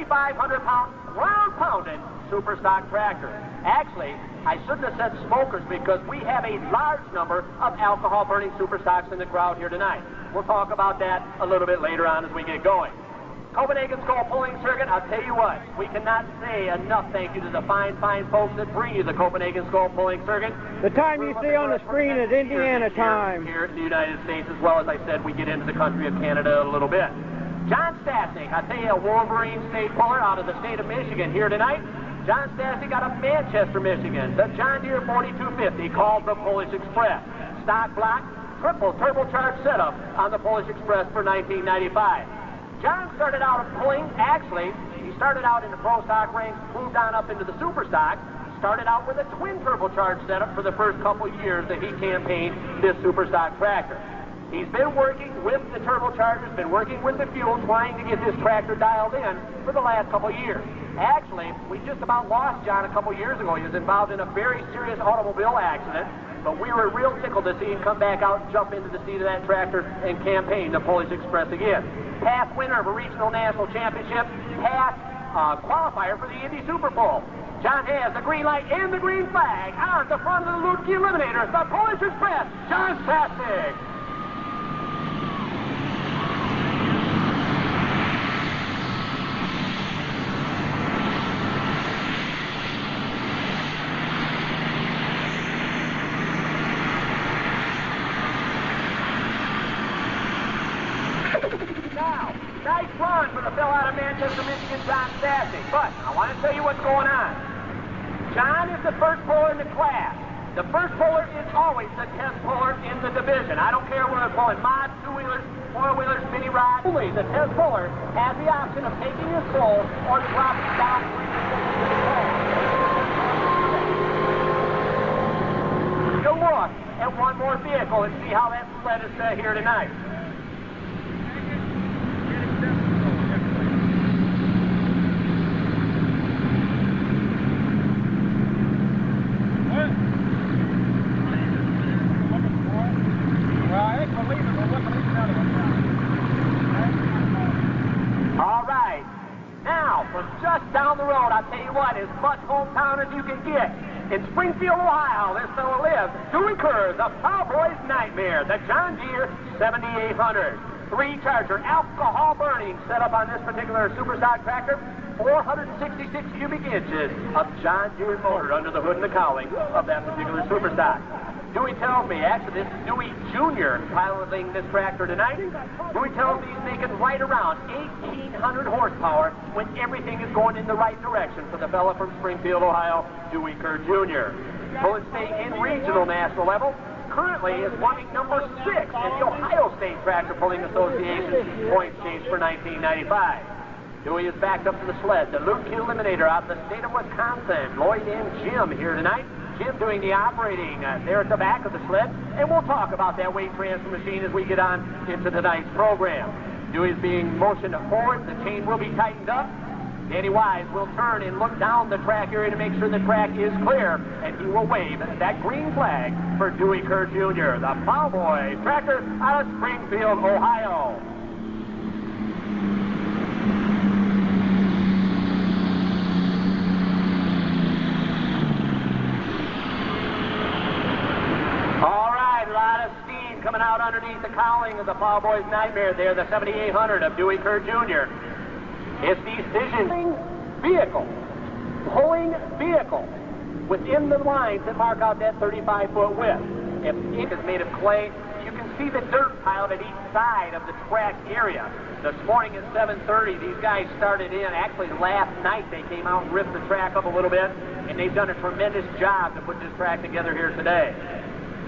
3,500-pound, ground-pounded super stock tractor. Actually, I shouldn't have said smokers because we have a large number of alcohol-burning super stocks in the crowd here tonight. We'll talk about that a little bit later on as we get going. Copenhagen Skull Pulling Circuit, I'll tell you what, we cannot say enough thank you to the fine folks that bring you the Copenhagen Skull Pulling Circuit. The time you see on the screen is Indiana time. Here in the United States, as well as I said, we get into the country of Canada a little bit. John Stasnik, I'll tell you, a Wolverine state puller out of the state of Michigan here tonight. John Stasnik out of Manchester, Michigan. The John Deere 4250 called the Polish Express. Stock block, triple turbocharged setup on the Polish Express for 1995. John started out pulling, actually, he started out in the pro stock ranks, moved on up into the super stock, started out with a twin turbocharged setup for the first couple years that he campaigned this super stock tractor. He's been working with the turbochargers, been working with the fuel, trying to get this tractor dialed in for the last couple years. Actually, we just about lost John a couple years ago. He was involved in a very serious automobile accident, but we were real tickled to see him come back out and jump into the seat of that tractor and campaign the Polish Express again. Past winner of a regional national championship, past qualifier for the Indy Super Bowl. John has the green light and the green flag on the front of the Lutke Eliminator, the Polish Express, John Stasnik. Now, nice run for the fellow out of Manchester, Michigan, John Stasnik. But I want to tell you what's going on. John is the first puller in the class. The first puller is always the 10th puller in the division. I don't care whether they're pulling mods, two-wheelers, four-wheelers, mini rods. Only the 10th puller has the option of taking his pull or dropping down 3 positions in the pull. You'll look at one more vehicle and see how that sled is here tonight. All right. Now, from just down the road, I'll tell you what, as much hometown as you can get. In Springfield, Ohio, this fellow lives. Dewey Kerr, the Cowboy's Nightmare, the John Deere 7800. 3-charger, alcohol-burning setup on this particular super stock tractor. 466 cubic inches of John Deere motor under the hood and the cowling of that particular super stock. Dewey tells me, actually, this is Dewey Jr. piloting this tractor tonight. Dewey tells me he's making right around 1,800 horsepower when everything is going in the right direction for the fella from Springfield, Ohio, Dewey Kerr Jr. Pulling state and regional national level. Currently is running number 6 in the Ohio State Tractor Pulling Association points change for 1995. Dewey is backed up to the sled. The Lutke Eliminator out of the state of Wisconsin. Lloyd and Jim here tonight. Jim doing the operating there at the back of the sled. And we'll talk about that weight transfer machine as we get on into tonight's program. Dewey's being motioned forward. The chain will be tightened up. Danny Wise will turn and look down the track area to make sure the track is clear. And he will wave that green flag for Dewey Kerr Jr., the Plowboy Tractor out of Springfield, Ohio. Coming out underneath the cowling of the Plowboy's Nightmare there, the 7800 of Dewey Kerr Jr. It's the Cision vehicle, pulling vehicle, within the lines that mark out that 35-foot width. If it is made of clay, you can see the dirt piled at each side of the track area. This morning at 7:30, these guys started in. Actually, last night they came out and ripped the track up a little bit, and they've done a tremendous job to put this track together here today.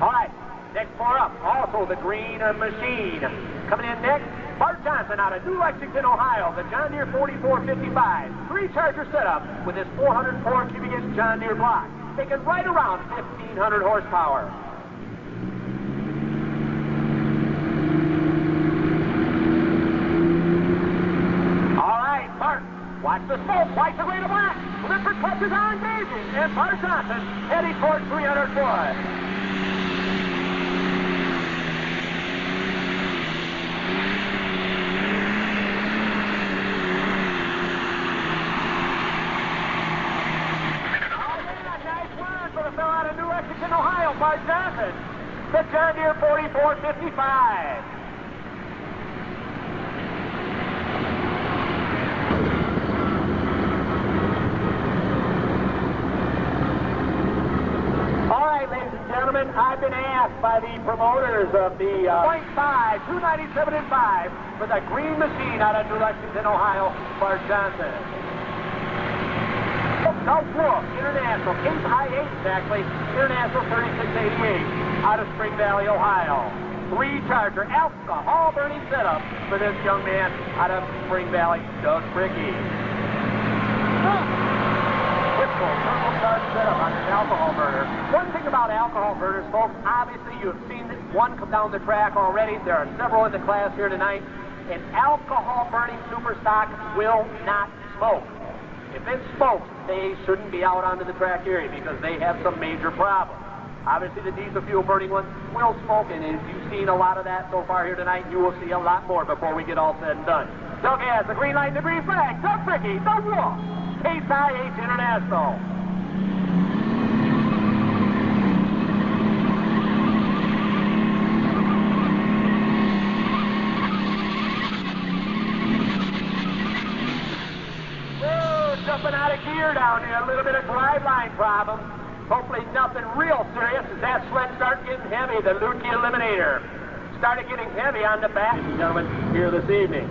All right. Next far up, also the green machine. Coming in next, Bart Johnson out of New Lexington, Ohio, the John Deere 4455. 3-charger setup with his 404 cubic inch John Deere block. Taking right around 1,500 horsepower. All right, Bart, watch the smoke, watch the rate of black. Lippert clutch is on engaging, and Bart Johnson heading towards 300 foot. Ohio, Bart Johnson, the John Deere 4455. All right, ladies and gentlemen, I've been asked by the promoters of the .5, 297 and 5 for the green machine out of New Lexington, Ohio, Bart Johnson. The Wolf International, Case I-8 actually, International 3688 out of Spring Valley, Ohio. 3-charger alcohol burning setup for this young man out of Spring Valley, Doug Bricky. Typical turbocharged setup on this alcohol burner. One thing about alcohol burners, folks, obviously you have seen one come down the track already. There are several in the class here tonight. An alcohol burning super stock will not smoke. If it smokes, they shouldn't be out onto the track area because they have some major problems. Obviously, the diesel fuel burning ones will smoke, and if you've seen a lot of that so far here tonight, you will see a lot more before we get all said and done. Doug has the green light and the green flag. Doug Bricky, the Wolf, Case I-8 International. Jumping out of gear down there, a little bit of driveline problem. Hopefully nothing real serious as that sled starts getting heavy. The Lutke Eliminator started getting heavy on the back, gentlemen, here this evening.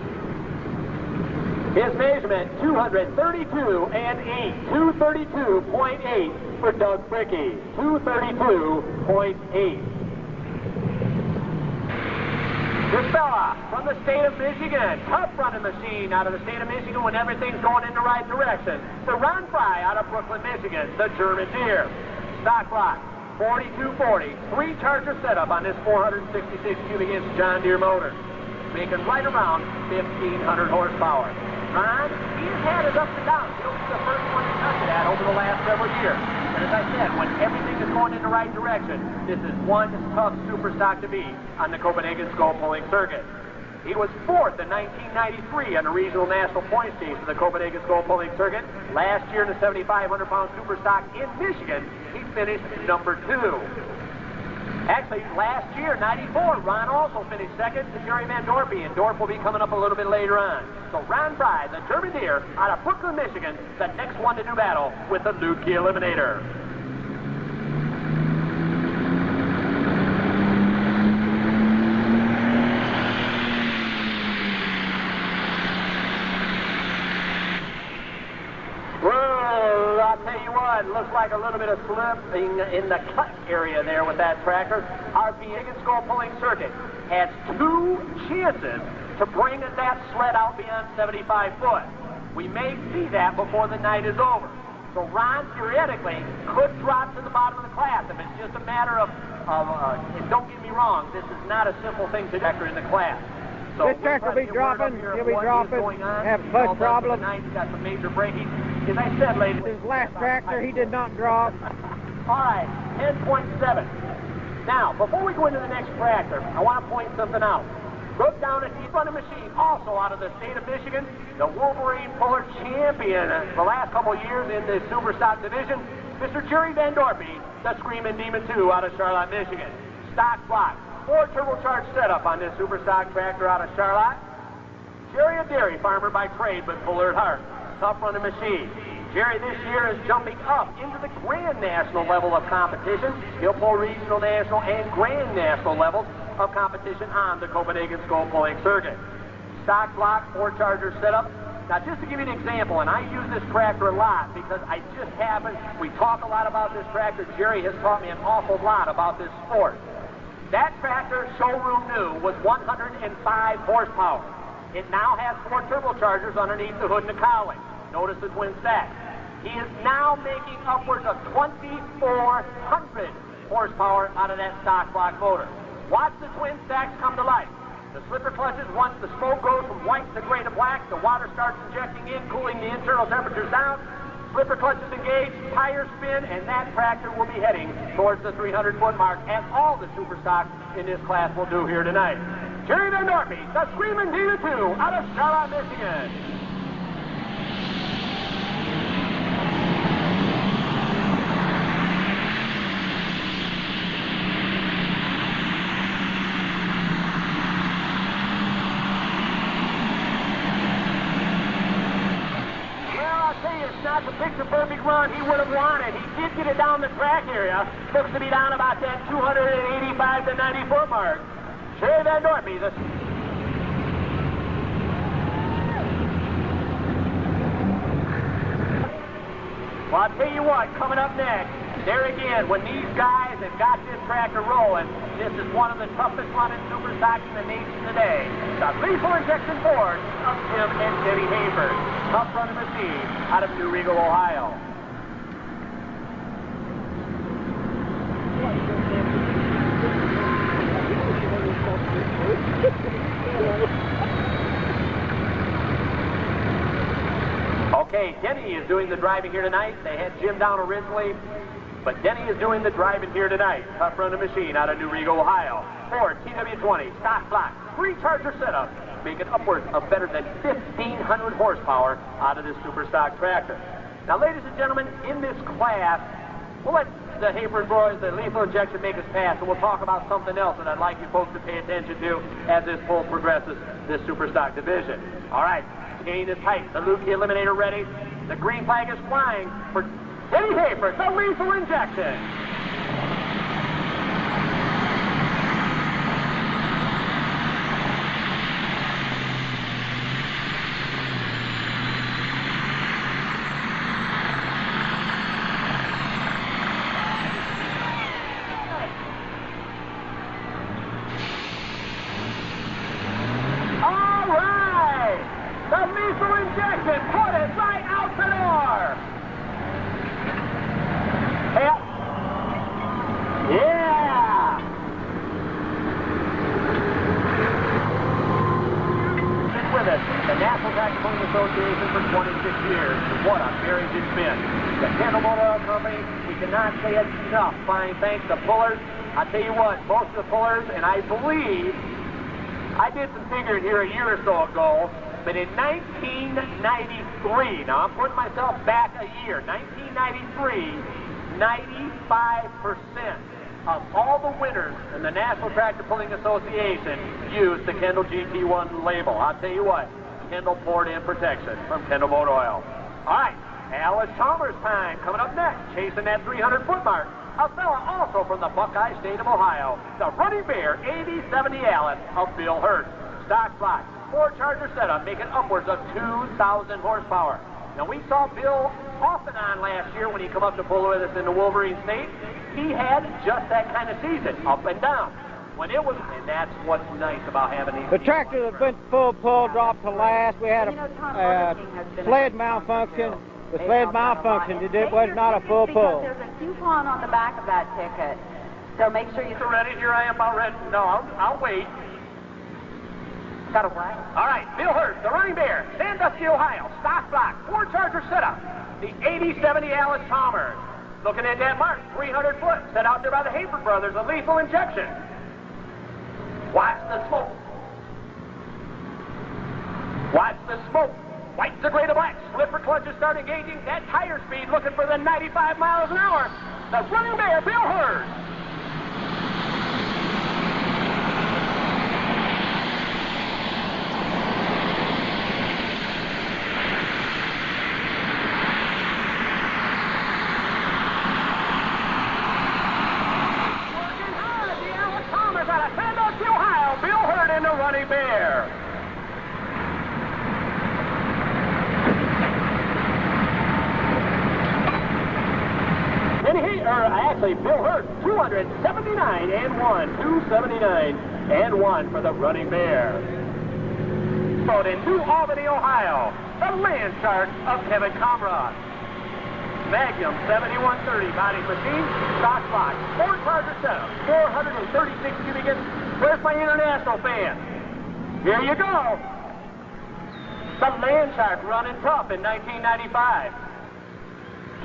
His measurement, 232 and 8, 232.8 for Doug Bricky, 232.8. This fella from the state of Michigan, tough running machine out of the state of Michigan when everything's going in the right direction. For Ron Fry out of Brooklyn, Michigan, the German Deere. Stock block, 4240, 3-charger setup on this 466 cubic inch John Deere motor, making right around 1,500 horsepower. Ron, he's had his ups and downs. He'll be the first one to touch it at over the last several years. And as I said, when everything is going in the right direction, this is one tough super stock to beat on the Copenhagen Skull Pulling Circuit. He was 4th in 1993 on the regional national points team for the Copenhagen Skull Pulling Circuit. Last year in the 7,500-pound super stock in Michigan, he finished number 2. Actually, last year, 94, Ron also finished 2nd to Jerry Van Dorpy, and Dorp will be coming up a little bit later on. So Ron Fry, the German Deere, out of Brooklyn, Michigan, the next one to do battle with the Lutke Eliminator. Looks like a little bit of slipping in the cut area there with that tractor. Our Copenhagen Skull Pulling Circuit has 2 chances to bring that sled out beyond 75 foot. We may see that before the night is over. So Ron, theoretically, could drop to the bottom of the class if it's just a matter of and don't get me wrong, this is not a simple thing to factor in the class. So this tractor will be dropping, he'll be dropping, have clutch problems. He's got some major braking. As I said, ladies, his last tractor, he did not drop. All right, 10.7. Now, before we go into the next tractor, I want to point something out. Look down at the front of the machine, also out of the state of Michigan, the Wolverine Puller champion the last couple of years in the super stock division, Mr. Jerry Van Dorpy, the Screaming Demon 2 out of Charlotte, Michigan. Stock block, 4 turbocharged setup on this super stock tractor out of Charlotte. Jerry, a dairy farmer by trade, but fuller at heart. Tough running machine. Jerry this year is jumping up into the Grand National level of competition. He'll pull regional, national, and Grand National levels of competition on the Copenhagen Skull Pulling Circuit. Stock block, 4-charger setup. Now, just to give you an example, and I use this tractor a lot because I just happen, we talk a lot about this tractor. Jerry has taught me an awful lot about this sport. That tractor, showroom new, was 105 horsepower. It now has 4 turbochargers underneath the hood and the cowling. Notice the twin stack. He is now making upwards of 2,400 horsepower out of that stock block motor. Watch the twin stacks come to life. The slipper clutches, once the smoke goes from white to gray to black, the water starts injecting in, cooling the internal temperatures down. Slipper clutches engage, tires spin, and that tractor will be heading towards the 300-foot mark, as all the super stocks in this class will do here tonight. Jerry Van Dorpy, the Screaming Demon 2 out of Charlotte, Michigan. got the picture-perfect run he would have wanted. He did get it down the track area. Looks to be down about that 285 to 90 foot mark. Sherry Van Dorpy, the... Well, I'll tell you what, coming up next, there again, when these guys have got this tractor rolling, this is one of the toughest running super stocks in the nation today. The lethal injection Ford of Jim and Denny Hayford. Tough running machine out of New Riegel, Ohio. Okay, Denny is doing the driving here tonight. They had Jim down originally, but Denny is doing the driving here tonight. Tough running machine out of New Riegel, Ohio. Ford TW20, stock block, 3-charger setup, making upwards of better than 1,500 horsepower out of this super stock tractor. Now, ladies and gentlemen, in this class, we'll let the Hayford boys, the lethal injection, make us pass, and we'll talk about something else that I'd like you folks to pay attention to as this poll progresses, this super stock division. All right. Gain is tight. The Luke Eliminator ready. The green flag is flying for Denny Hayford, the lethal injection. Put it right out the door. Yeah. Been with us, the National Tractor Pulling Association for 26 years. What a marriage it's been. The Kendall Motor Oil Company, we cannot say it enough. Fine thanks to pullers. I tell you what, most of the pullers, and I believe I did some figuring here a year or so ago. But in 1993, now I'm putting myself back a year, 1993, 95% of all the winners in the National Tractor Pulling Association used the Kendall GT1 label. I'll tell you what, Kendall poured in protection from Kendall Motor Oil. All right, Alice Chalmers time coming up next, chasing that 300-foot mark. A fella also from the Buckeye State of Ohio, the Running Bear 8070 Alice of Bill Hurt. Stock block. 4-charger setup, making upwards of 2,000 horsepower. Now, we saw Bill off and on last year when he come up to pull with us in the Wolverine State. He had just that kind of season, up and down. When it was, and that's what's nice about having these. The tractor that went full pull dropped to last. We had a sled malfunction. The sled malfunctioned. It was not a full pull. There's a coupon on the back of that ticket, so make sure you. Ready? Here I am. About ready. No, I'll wait. Got a what? All right, Bill Hurt, the Running Bear, Sandusky, Ohio, stock block, 4-charger setup, the 8070 Alice Chalmers. Looking at that mark, 300 foot, set out there by the Hayford brothers, a lethal injection. Watch the smoke. Watch the smoke. White to gray to black, slipper clutches start engaging, that tire speed looking for the 95 miles an hour. The Running Bear, Bill Hurt. Running Bear. Actually, Bill Hurt, 279 and 1. 279 and 1 for the Running Bear. So in New Albany, Ohio, the land chart of Kevin Comrade. Magnum 7130 body machine, stock block, 4-charger setup, 436 cubic inches. Where's my international fan? Here you go. The Landshark running tough in 1995.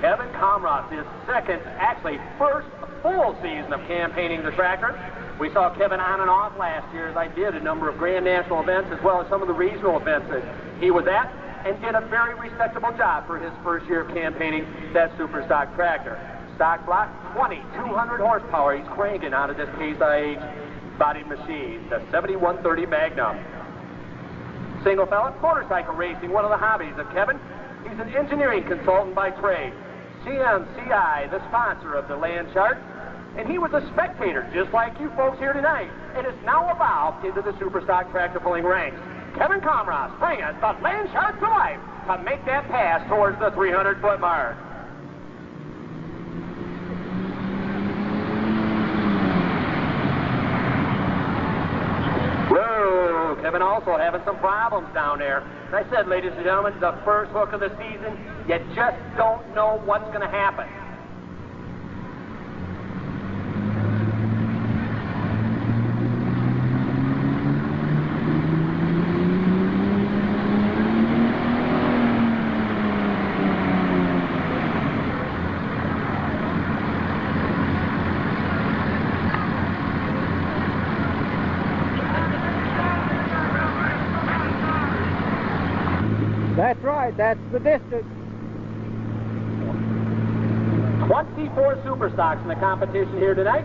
Kevin Comroth, his second, actually first full season of campaigning the tractor. We saw Kevin on and off last year, as I did, a number of Grand National events as well as some of the regional events that he was at, and did a very respectable job for his first year of campaigning that super stock tractor. Stock block, 2,200 horsepower. He's cranking out of this Case IH body machine, the 7130 Magnum. Single pellet motorcycle racing, one of the hobbies of Kevin. He's an engineering consultant by trade. CMCI, the sponsor of the land chart. And he was a spectator, just like you folks here tonight, and has now evolved into the Superstock tractor pulling ranks. Kevin Comross bringing the land chart to life to make that pass towards the 300-foot mark. Whoa, Kevin also having some problems down there. As I said, ladies and gentlemen, the first hook of the season, you just don't know what's going to happen. That's right, that's the distance. 24 Superstocks in the competition here tonight.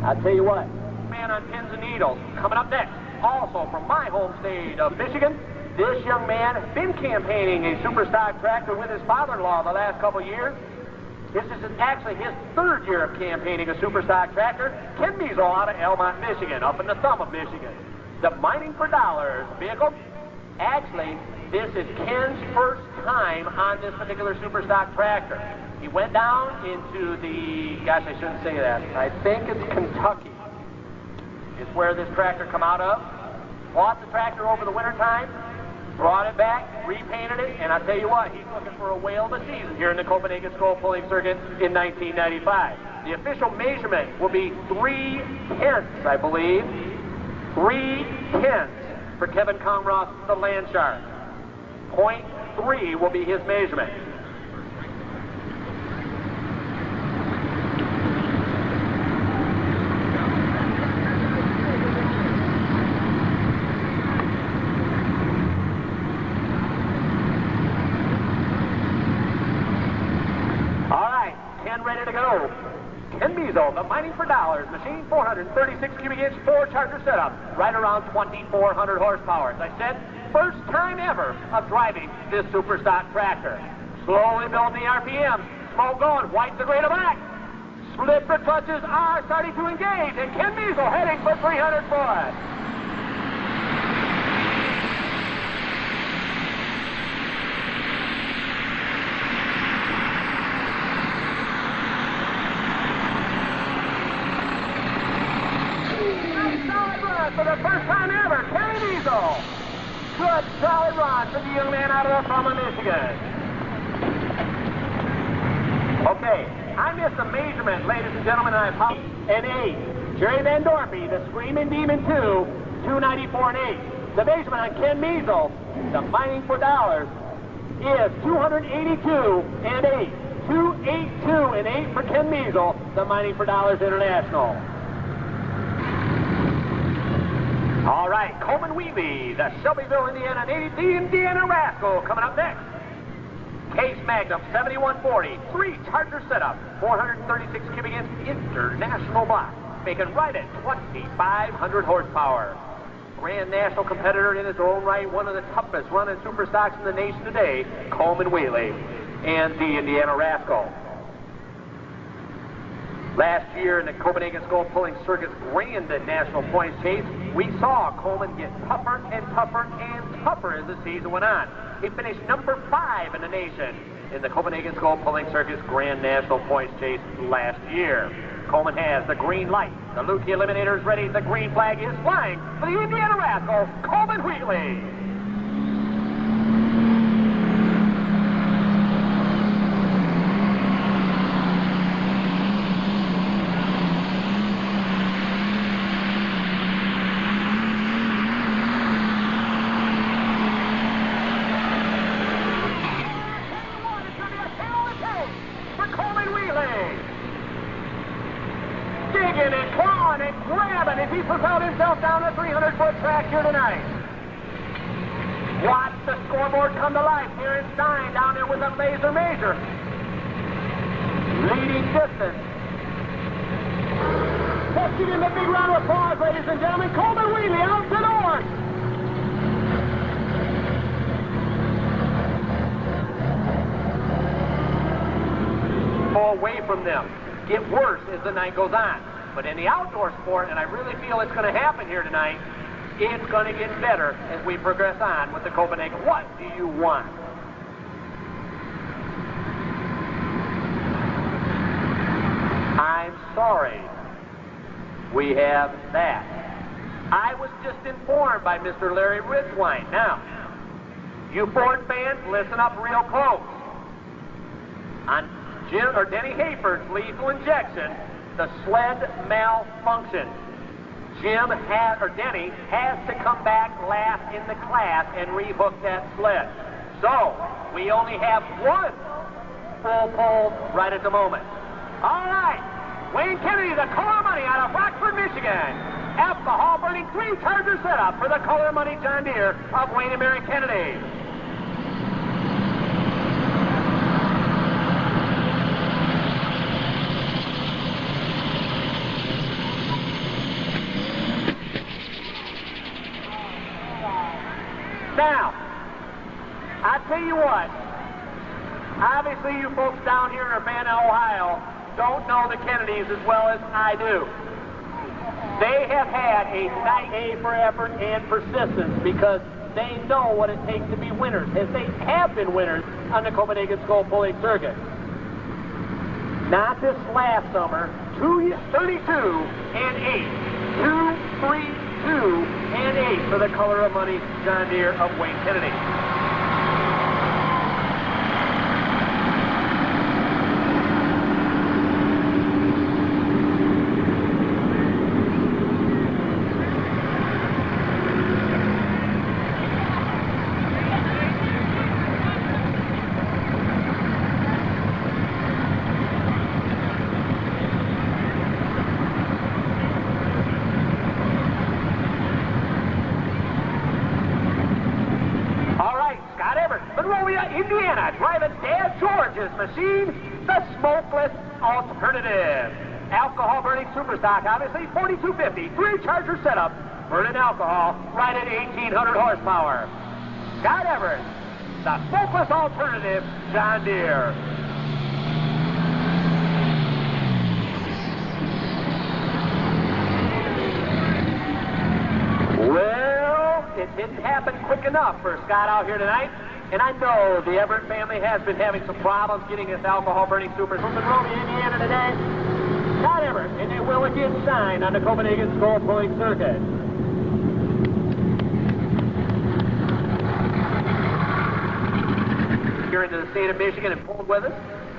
I'll tell you what, man on pins and needles. Coming up next, also from my home state of Michigan, this young man has been campaigning a Superstock tractor with his father-in-law the last couple of years. This is actually his third year of campaigning a Superstock tractor. Ken Measle out of Elmont, Michigan, up in the thumb of Michigan. The Mining for Dollars vehicle. Actually, this is Ken's first time on this particular Superstock tractor. He went down into the, gosh, I shouldn't say that. I think it's Kentucky. It's where this tractor come out of. Bought the tractor over the wintertime, brought it back, repainted it, and I'll tell you what, he's looking for a whale of the season here in the Copenhagen Skull Pulling Circuit in 1995. The official measurement will be 3/10, I believe. 3/10 for Kevin Comross, the land shark. 0.3 will be his measurement. All right, Ken ready to go. Ken Measle, the Mining for Dollars machine, 436 cubic inch, 4-charger setup, right around 2,400 horsepower. As I said, first time ever of driving this Superstock tractor. Slowly building the RPM, smoke going, white to gray to black. Slipper clutches are starting to engage, and Ken Measle heading for 300 foot. For the first time ever, Ken Measle. Good solid run for the young man out of the thumb of Michigan. Okay, I missed a measurement, ladies and gentlemen, and I apologize. An 8. Jerry Van Dorpy, the Screaming Demon 2, 294 and 8. The measurement on Ken Measle, the Mining for Dollars, is 282 and 8. 282 and 8 for Ken Measle, the Mining for Dollars International. All right, Coleman Wheatley, the Shelbyville, Indiana native, the Indiana Rascal, coming up next. Case Magnum 7140, 3-charger setup, 436 cubic inch international block, making right at 2,500 horsepower. Grand national competitor in his own right, one of the toughest running Superstocks in the nation today, Coleman Wheatley, and the Indiana Rascal. Last year in the Copenhagen Skull Pulling Circuit's grand national points chase, we saw Coleman get tougher and tougher and tougher as the season went on. He finished number 5 in the nation in the Copenhagen Skull Pulling Circuit's grand national points chase last year. Coleman has the green light. The Lukey Eliminator is ready. The green flag is flying for the Indiana Rascal, Coleman Wheatley. Digging and clawing and grabbing as he propelled himself down the 300-foot track here tonight. Watch the scoreboard come to life. Aaron Stein down there with a laser measure. Leading distance. Let's give him a big round of applause, ladies and gentlemen. Coleman Wheatley out to the horse. away from them get worse as the night goes on. But in the outdoor sport, and I really feel it's going to happen here tonight, it's going to get better as we progress on with the Copenhagen. What do you want? I'm sorry. We have that. I was just informed by Mr. Larry Ridgwine. Now, you Ford fans, listen up real close. On Denny Hayford's lethal injection, the sled malfunctioned. Denny has to come back last in the class and rehook that sled. So, we only have one full pull right at the moment. All right, Wayne Kennedy, the Color Money out of Rockford, Michigan. Alcohol burning 3-charger setup for the Color Money John Deere of Wayne and Mary Kennedy. Now, I tell you what, obviously you folks down here in Urbana, Ohio, don't know the Kennedys as well as I do. They have had a night A for effort and persistence because they know what it takes to be winners, as they have been winners on the Copenhagen Skull Pulling Circuit. Not this last summer, 32 and 8, 2, 3, 2 and 8 for the Color of Money John Deere of Wayne Kennedy. Indiana, driving Dad George's machine, the Smokeless Alternative. Alcohol-burning superstock, obviously, 4250, 3-charger setup, burning alcohol, right at 1,800 horsepower. Scott Everett, the Smokeless Alternative, John Deere. Well, it didn't happen quick enough for Scott out here tonight. And I know the Everett family has been having some problems getting this alcohol-burning super from Monrovia, Indiana today. Scott Everett, and it will again shine on the Copenhagen Skull Pulling Circuit. Here into the state of Michigan and pulled with us.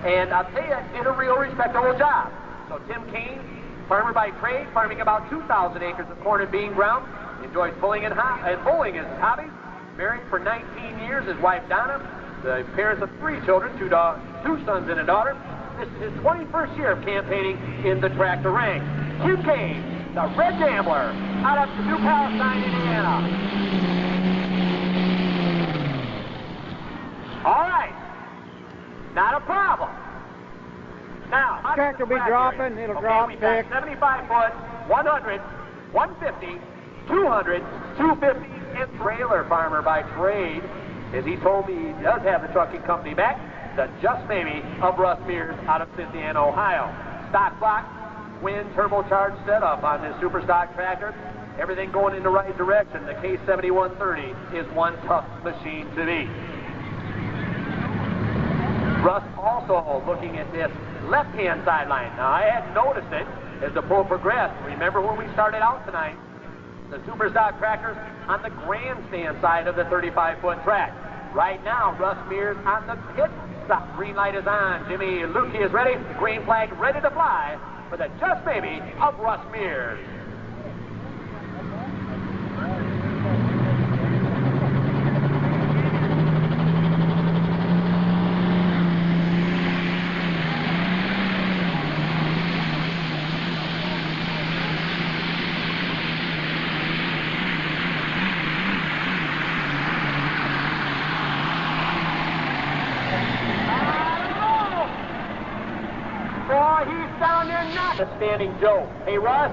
And I'll tell you, did a real respectable job. So Tim Kane, farmer by trade, farming about 2,000 acres of corn and bean ground, enjoys pulling and bowling as hobbies. Married for 19 years, his wife Donna, the parents of 3 children, 2 sons and a daughter. This is his 21st year of campaigning in the tractor ranks. Tim Kane, the Red Gambler, out of New Palestine, Indiana. All right, not a problem. Now, tractor will be dropping, it'll drop we've got 75 foot, 100, 150, 200, 250, and trailer farmer by trade. As he told me, he does have the trucking company back, the Just Maybe of Russ Mears out of Cynthiana, Ohio. Stock block, twin turbocharged setup on this super stock tractor. Everything going in the right direction. The K7130 is one tough machine to beat. Russ also looking at this left-hand sideline. Now, I hadn't noticed it as the pull progressed. Remember when we started out tonight? The super stock tractors on the grandstand side of the 35-foot track. Right now, Russ Mears on the pit stop. Green light is on. Jimmy Lukey is ready. Green flag ready to fly for the Just Maybe of Russ Mears. The standing Joe. Hey, Russ,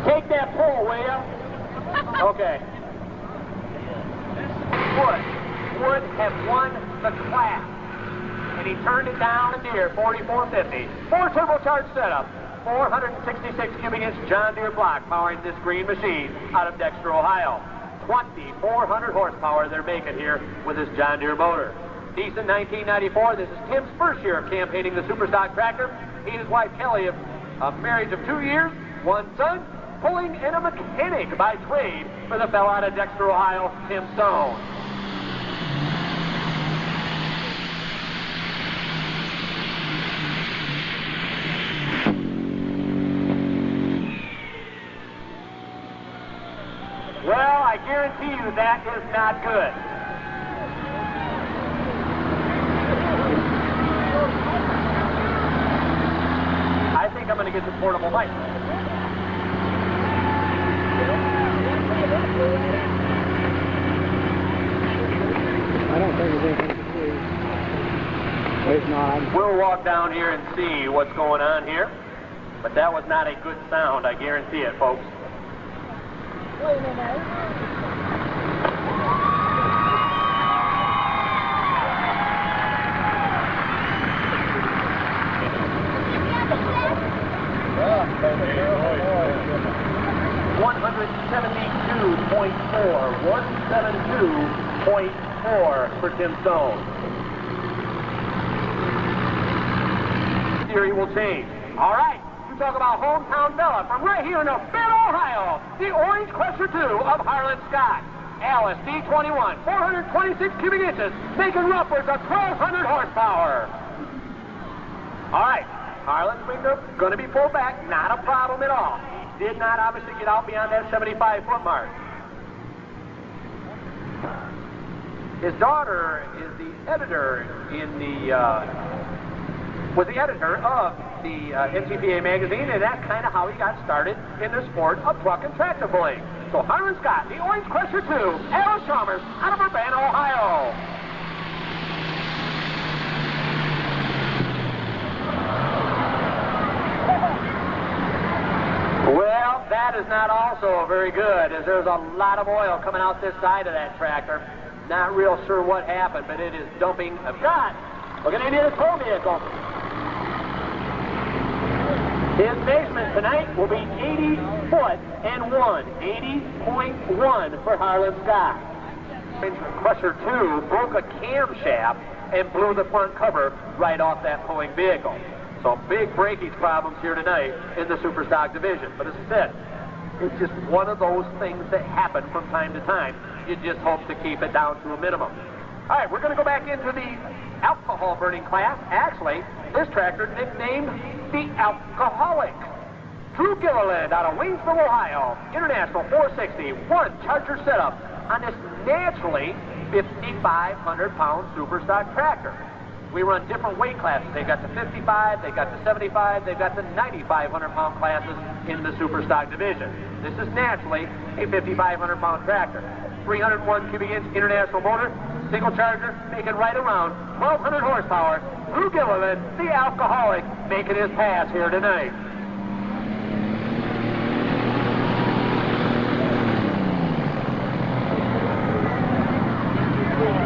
take that pull, will you? Okay. Would have won the class and he turned it down and near 4450. 4 turbocharged setup, 466 cubic inch John Deere block powering this green machine out of Dexter, Ohio. 2,400 horsepower they're making here with this John Deere motor. Decent 1994. This is Tim's first year of campaigning the Superstock tractor. He and his wife Kelly have a marriage of 2 years, 1 son, pulling and a mechanic by trade for the fella out of Dexter, Ohio, Tim Stone. Well, I guarantee you that is not good. I think I'm going to get the portable mic. I don't think there's anything to see. There's not. We'll walk down here and see what's going on here. But that was not a good sound, I guarantee it, folks. Wait a minute. 172.4 for Tim Stone. Theory will change. All right, you talk about hometown Bella from right here in Urbana, Ohio, the Orange Crusher 2 of Harlan Scott. Alice D21, 426 cubic inches, making upwards of 1,200 horsepower. All right, Harlan's going to be pulled back, not a problem at all. He did not obviously get out beyond that 75-foot mark. His daughter is the editor in was the editor of the NTPA magazine, and that's kind of how he got started in the sport of truck and tractor pulling. So Harlan Scott, the Orange Crusher 2, Alice Chalmers out of Urbana, Ohio. Well, that is not also very good, as there's a lot of oil coming out this side of that tractor. Not real sure what happened, but it is dumping a shot. We're going to need a tow vehicle. His measurement tonight will be 80 foot and 1, 80.1 for Harlan Scott. Crusher 2 broke a camshaft and blew the front cover right off that pulling vehicle. So big breakage problems here tonight in the Superstock division. But as I said, it's just one of those things that happen from time to time. You just hope to keep it down to a minimum. All right, we're going to go back into the alcohol burning class. Actually, this tractor nicknamed the Alcoholic. Drew Gilliland out of Waynesville, Ohio. International 460, 1 Charger setup on this naturally 5,500-pound Superstock tractor. We run different weight classes. They've got the 55, they've got the 75, they've got the 9,500-pound classes in the Superstock division. This is naturally a 5,500-pound tractor. 301 cubic inch international motor, single charger, making right around 1,200 horsepower. Drew Gilliland, the Alcoholic, making his pass here tonight.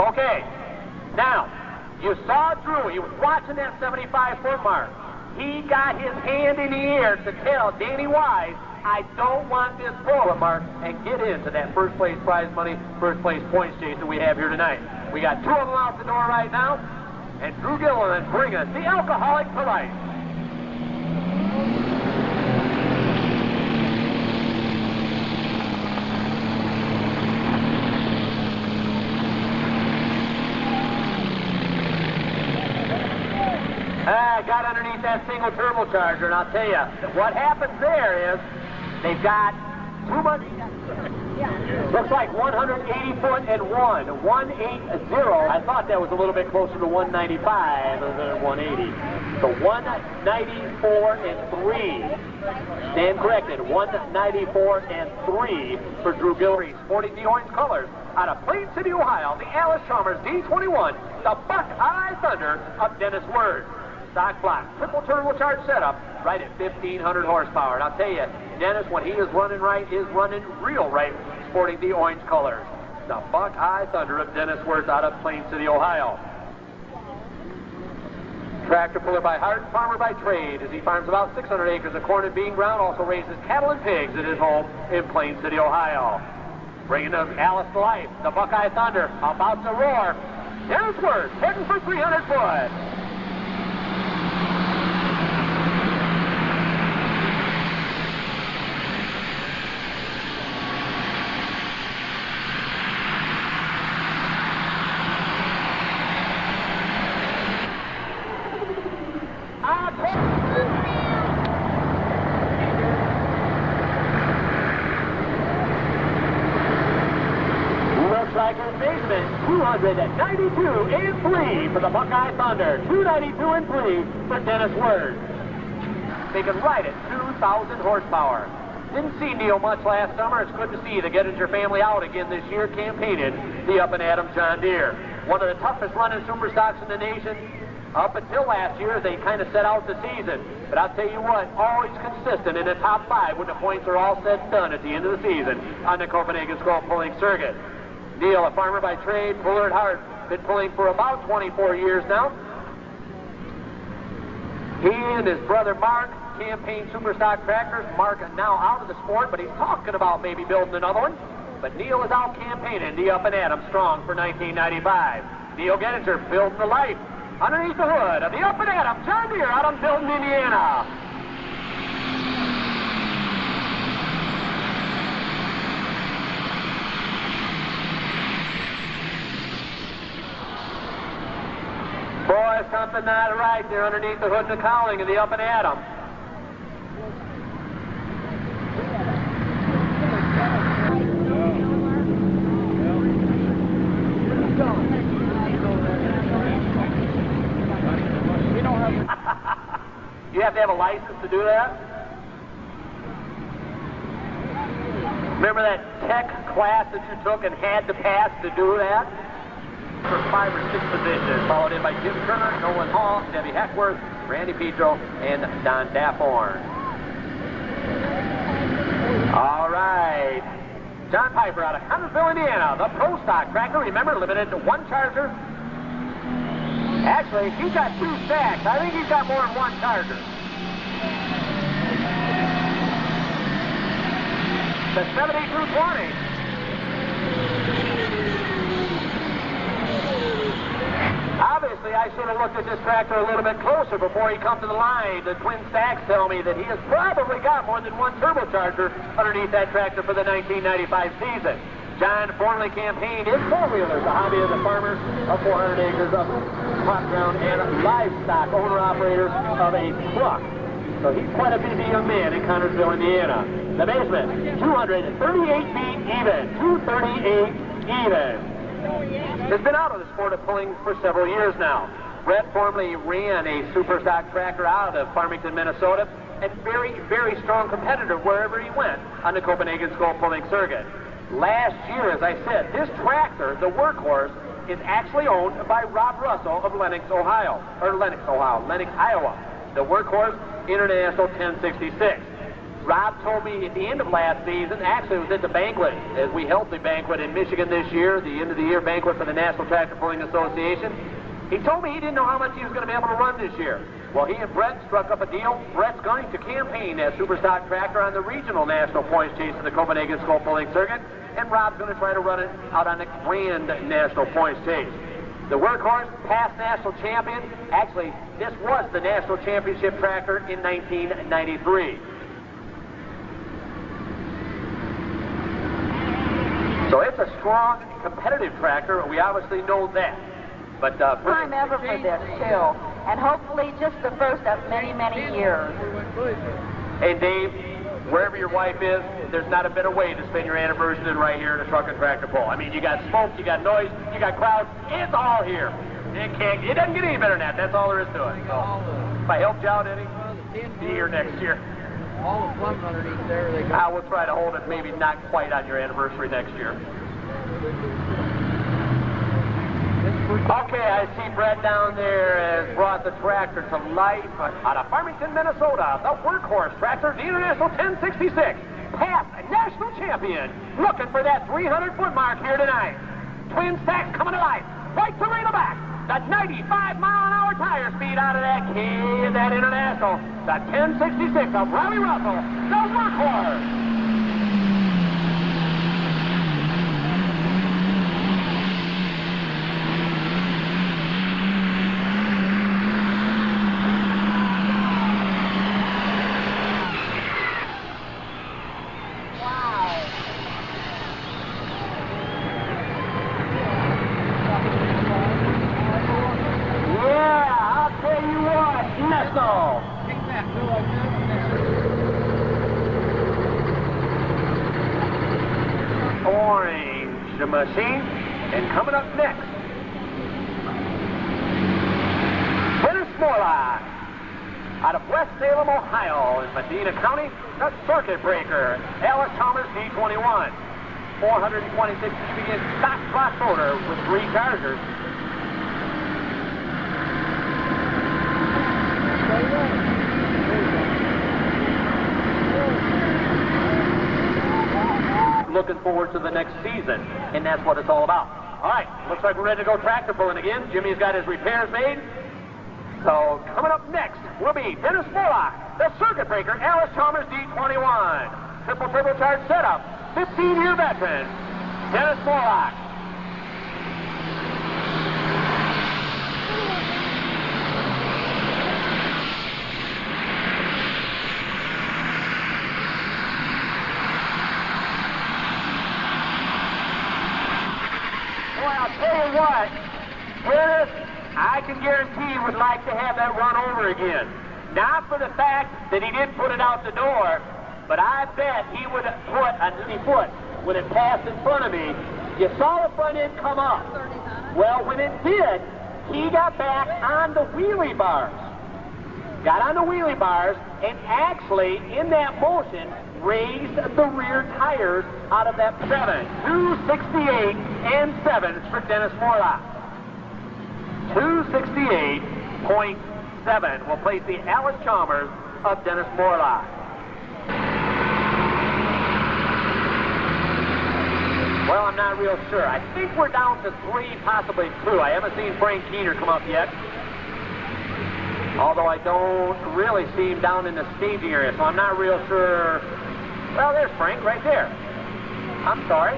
Okay, now, you saw Drew, he was watching that 75-foot mark. He got his hand in the air to tell Danny Wise, I don't want this bullet mark, and get into that first place prize money, first place points chase that we have here tonight. We got 2 of them out the door right now, and Drew Gilliland bringing us the Alcoholic to life. Got underneath that single turbocharger, and I'll tell you, what happens there is they've got too much, looks like 180 foot and 1, 180. I thought that was a little bit closer to 195 than 180. So 194 and 3. Stand corrected, 194 and 3 for Drew Gilliland. Sporting the orange colors out of Plain City, Ohio, the Alice Chalmers D21, the Buckeye Thunder of Dennis Word. Stock block, triple turbocharged setup, right at 1,500 horsepower. And I'll tell you, Dennis, when he is running right, is running real right, sporting the orange colors. The Buckeye Thunder of Dennis Word out of Plain City, Ohio. Tractor puller by heart, farmer by trade, as he farms about 600 acres of corn and bean ground, also raises cattle and pigs at his home in Plain City, Ohio. Bringing the Alice to life, the Buckeye Thunder, about to roar. There's Worth, heading for 300 foot. Like his basement, 292 and 3 for the Buckeye Thunder, 292 and 3 for Dennis Worth. They can ride it 2,000 horsepower. Didn't see Neil much last summer. It's good to see the Gettinger family out again this year, campaigning the Up and Adam John Deere. One of the toughest running super stocks in the nation. Up until last year, they kind of set out the season. But I'll tell you what, always consistent in the top 5 when the points are all said and done at the end of the season on the Copenhagen Skull Pulling Circuit. Neil, a farmer by trade, puller at heart, been pulling for about 24 years now. He and his brother Mark campaign superstock tractors. Mark is now out of the sport, but he's talking about maybe building another one. But Neil is out campaigning the Up and Adam strong for 1995. Neil Gettinger building the life underneath the hood of the Up and Adam John Deere out of Milton, Indiana. Boy, something not right there underneath the hood and the cowling of the Up and Adam. You have to have a license to do that? Remember that tech class that you took and had to pass to do that? For 5 or 6 positions, followed in by Jim Turner, Nolan Hall, Debbie Heckworth, Randy Pedro, and Don Daphorn. All right. John Piper out of Huntersville, Indiana, the Pro Stock tractor. Remember, limited to 1 charger. Actually, he's got 2 stacks. I think he's got more than 1 charger. The 70 through 20. Obviously, I should have looked at this tractor a little bit closer before he come to the line. The twin stacks tell me that he has probably got more than 1 turbocharger underneath that tractor for the 1995 season. John formerly campaigned in 4-wheelers, the hobby of the farmer of 400 acres of crop ground and livestock owner-operators of a truck. So he's quite a busy young man in Connersville, Indiana. The basement, 238 feet even, 238 even. Has been out of the sport of pulling for several years now. Brett formerly ran a super stock tractor out of Farmington, Minnesota, and very, very strong competitor wherever he went on the Copenhagen Skull Pulling Circuit. Last year, as I said, this tractor, the workhorse, is actually owned by Rob Russell of Lenox, Iowa. The workhorse, International 1066. Rob told me at the end of last season, actually it was at the banquet, as we held the banquet in Michigan this year, the end of the year banquet for the National Tractor Pulling Association. He told me he didn't know how much he was going to be able to run this year. Well, he and Brett struck up a deal. Brett's going to campaign that super stock tractor on the regional national points chase of the Copenhagen Skull Pulling Circuit, and Rob's going to try to run it out on the grand national points chase. The workhorse, past national champion. Actually, this was the national championship tractor in 1993. So it's a strong, competitive tractor. We obviously know that. But time ever for this, too. And hopefully just the first of many, many years. Hey, Dave, wherever your wife is, there's not a better way to spend your anniversary than right here in a truck and tractor pull. I mean, you got smoke, you got noise, you got crowds. It's all here. It doesn't get any better than that. That's all there is to it. So, if I helped you out any, be here next year. All the plums underneath there. I will try to hold it maybe not quite on your anniversary next year. Okay, I see Brett down there has brought the tractor to life out of Farmington, Minnesota. The workhorse tractor, the International 1066. Past national champion. Looking for that 300-foot mark here tonight. Twin stacks coming to life. Right to right back. The 95-mile-an-hour tire speed out of that key is that International. The 1066 of Riley Russell, the workhorse. Orange machine. And coming up next, Dennis Morlock out of West Salem, Ohio, in Medina County, the circuit breaker, Alice Chalmers D21. 426 cubic inch stock slot motor with 3 chargers. Looking forward to the next season, and that's what it's all about. All right, looks like we're ready to go tractor pulling again. Jimmy's got his repairs made. So coming up next will be Dennis Morlock, the circuit breaker, Alice Chalmers D21. Triple turbocharged setup, 15-year veteran, Dennis Morlock. I'll tell you what, Dennis, I can guarantee he would like to have that run over again. Not for the fact that he didn't put it out the door, but I bet he would have put a foot when it passed in front of me. You saw the front end come up. Well, when it did, he got back on the wheelie bars. Got on the wheelie bars, and actually, in that motion, raised the rear tires out of that 7. 268 and 7s for Dennis Morlock. 268.7 will place the Alice Chalmers of Dennis Morlock. Well, I'm not real sure. I think we're down to 3, possibly 2. I haven't seen Frank Keener come up yet. Although I don't really see him down in the staging area, so I'm not real sure. Well, there's Frank right there. I'm sorry.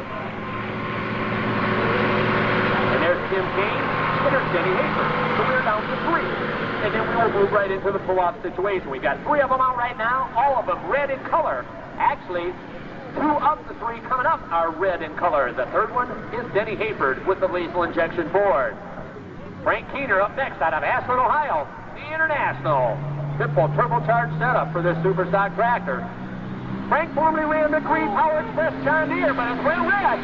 And there's Tim Kane, and there's Denny Hafer. So we're down to 3. And then we will move right into the pull-off situation. We've got 3 of them out right now, all of them red in color. Actually, 2 of the 3 coming up are red in color. The third one is Denny Hayford with the lethal injection board. Frank Keener up next out of Ashland, Ohio. The International. Triple turbocharged setup for this super stock tractor. Frank formerly ran the Green Power Express John Deere, but it's ran red.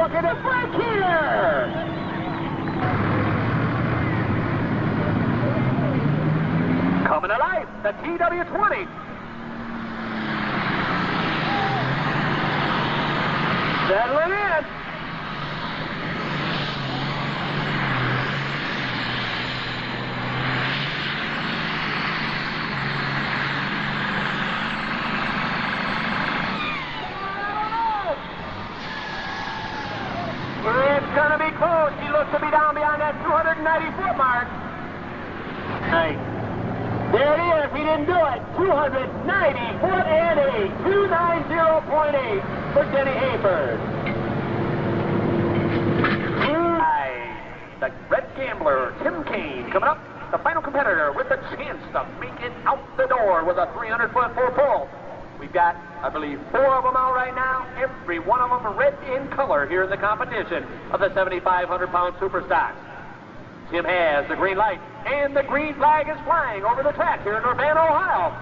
Look at it, Frank here! Coming to life, the TW20. Settling in. It's going to be close. He looks to be down beyond that 290-foot mark. Hey, there it is. He didn't do it. 290 foot and 8. 290.8 for Denny Hayford. The Red Gambler, Tim Kane, coming up. The final competitor with a chance to make it out the door with a 300-foot full-pull. We've got, I believe, 4 of them out right now. Every one of them red in color here in the competition of the 7,500-pound super stocks. Tim has the green light, and the green flag is flying over the track here in Urbana, Ohio.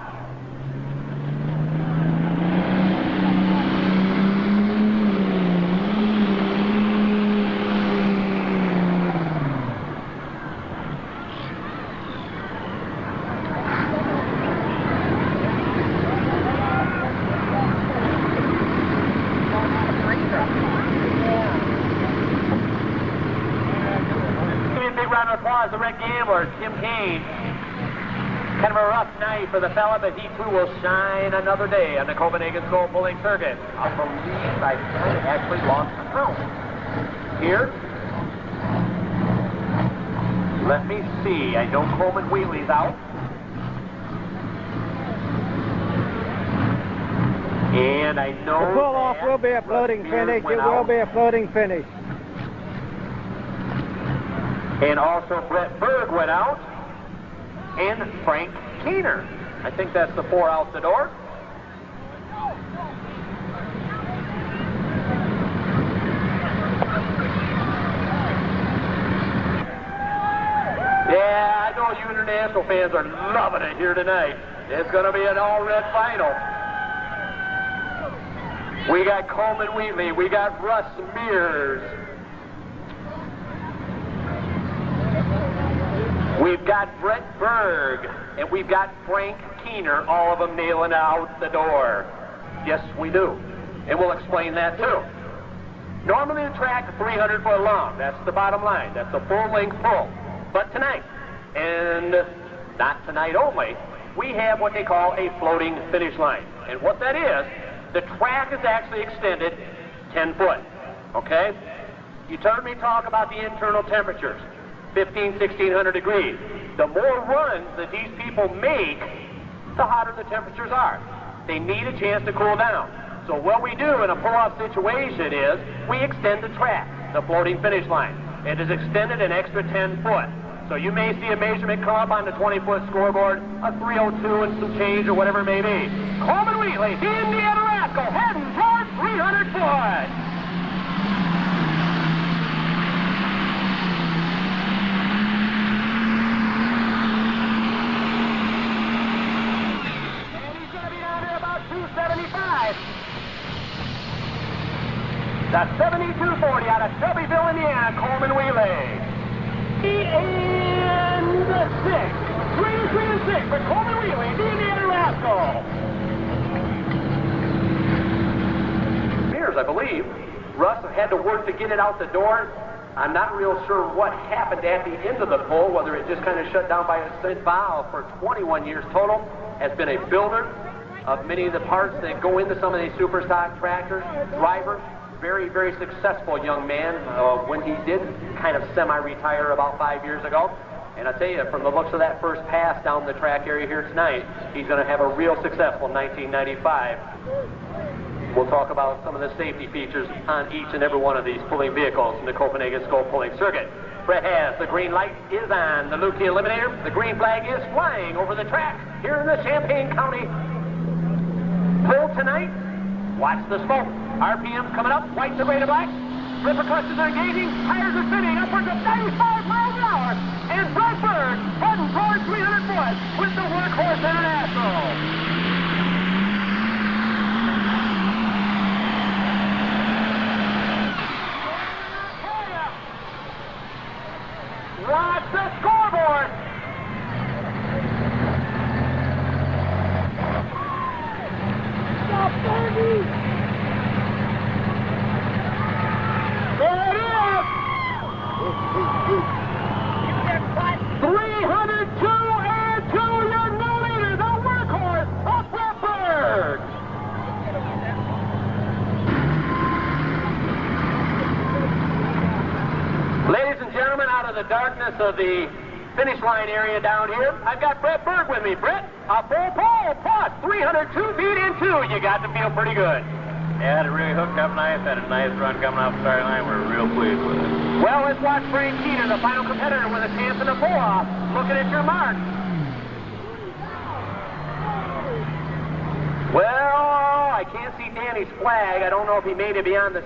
big round of applause to Rick Gambler, Tim Kane. Kind of a rough night for the fella, but he too will shine another day on the Copenhagen Skull Pulling Circuit. I believe I kind of actually lost the count. Here. Let me see. I know Coleman Wheatley's out. And I know the pull-off will be a floating finish. It will be a floating finish. And also Brett Berg went out. And Frank Keener. I think that's the 4 out the door. Yeah, I know you international fans are loving it here tonight. It's going to be an all-red final. We got Coleman Wheatley. We got Russ Mears. We've got Brett Berg, and we've got Frank Keener, all of them nailing out the door. Yes, we do. And we'll explain that too. Normally the track is 300 foot long. That's the bottom line. That's the full-length pull. But tonight, and not tonight only, we have what they call a floating finish line. And what that is, the track is actually extended 10 foot. Okay? You heard me talk about the internal temperatures. 1600 degrees. The more runs that these people make, the hotter the temperatures are. They need a chance to cool down. So what we do in a pull-off situation is we extend the track, the floating finish line. It is extended an extra 10 foot. So you may see a measurement come up on the 20-foot scoreboard, a 302 and some change or whatever it may be. Coleman Wheatley, the Indiana Rascal, heading towards 300 foot. The 7240 out of Shelbyville, Indiana, Coleman Wheatley. 3-3-6 for Coleman Wheatley, the Indiana Rascal. Mears, I believe. Russ had to work to get it out the door. I'm not real sure what happened at the end of the pull, whether it just kind of shut down by a split valve. For 21 years total, has been a builder of many of the parts that go into some of these super stock tractors, driver. Very, very successful young man when he did kind of semi-retire about 5 years ago. And I tell you, from the looks of that first pass down the track area here tonight, he's going to have a real successful 1995. We'll talk about some of the safety features on each and every one of these pulling vehicles in the Copenhagen Skull Pulling Circuit. Brett has the green light is on the Lukey Eliminator. The green flag is flying over the track here in the Champaign County. Pull tonight. Watch the smoke. RPM's coming up. White to gray to black. Flipper clutches are engaging. Tires are spinning upwards of 95 miles an hour. And Brett Berg heading towards 300 foot with the Workhorse International. Watch the scoreboard. Stop, Bergie. There it is. 302 and 2, your new leader, the Workhorse of Brett Berg. Ladies and gentlemen, out of the darkness of the finish line area down here, I've got Brett Berg with me. Brett, a full pole plus 302 feet in 2. You got to feel pretty good. Yeah, it really hooked up nice. Had a nice run coming off the starting line. We're real pleased with it. Well, let's watch Frank Keener, the final competitor, with a chance in the pull-off. Looking at your mark. Well, I can't see Danny's flag. I don't know if he made it beyond the